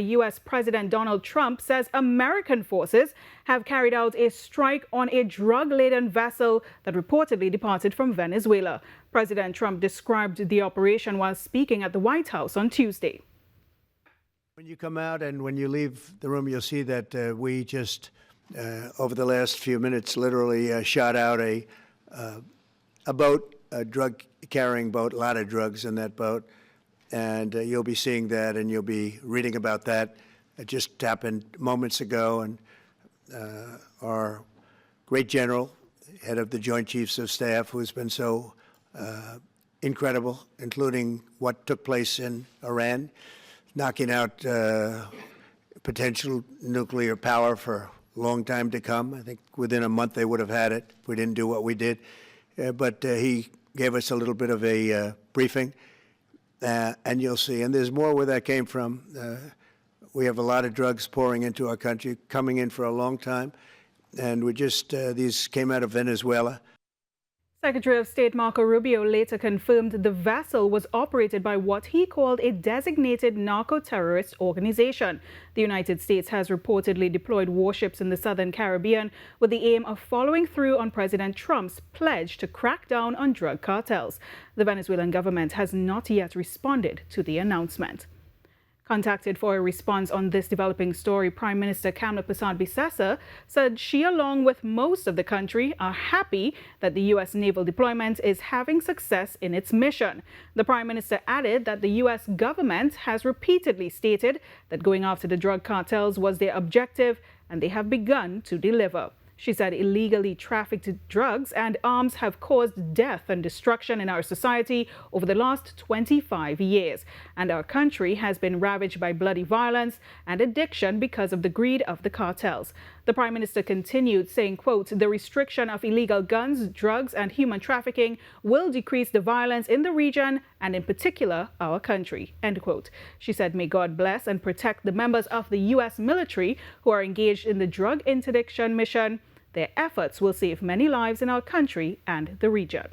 U.S. President Donald Trump says American forces have carried out a strike on a drug-laden vessel that reportedly departed from Venezuela. President Trump described the operation while speaking at the White House on Tuesday. When you come out and when you leave the room, you'll see that we just, over the last few minutes, literally shot out a boat, a drug-carrying boat, a lot of drugs in that boat. And you'll be seeing that and you'll be reading about that. It just happened moments ago, and our great general, head of the Joint Chiefs of Staff, who's been so incredible, including what took place in Iran, knocking out potential nuclear power for a long time to come. I think within a month they would have had it if we didn't do what we did. But he gave us a little bit of a briefing. And you'll see, and there's more where that came from. We have a lot of drugs pouring into our country, coming in for a long time, and these came out of Venezuela. Secretary of State Marco Rubio later confirmed the vessel was operated by what he called a designated narco-terrorist organization. The United States has reportedly deployed warships in the southern Caribbean with the aim of following through on President Trump's pledge to crack down on drug cartels. The Venezuelan government has not yet responded to the announcement. Contacted for a response on this developing story, Prime Minister Kamla Persad-Bissessar said she, along with most of the country, are happy that the U.S. naval deployment is having success in its mission. The Prime Minister added that the U.S. government has repeatedly stated that going after the drug cartels was their objective, and they have begun to deliver. She said illegally trafficked drugs and arms have caused death and destruction in our society over the last 25 years. And our country has been ravaged by bloody violence and addiction because of the greed of the cartels. The Prime Minister continued saying, quote, "The restriction of illegal guns, drugs and human trafficking will decrease the violence in the region and in particular our country," end quote. She said, "May God bless and protect the members of the U.S. military who are engaged in the drug interdiction mission. Their efforts will save many lives in our country and the region."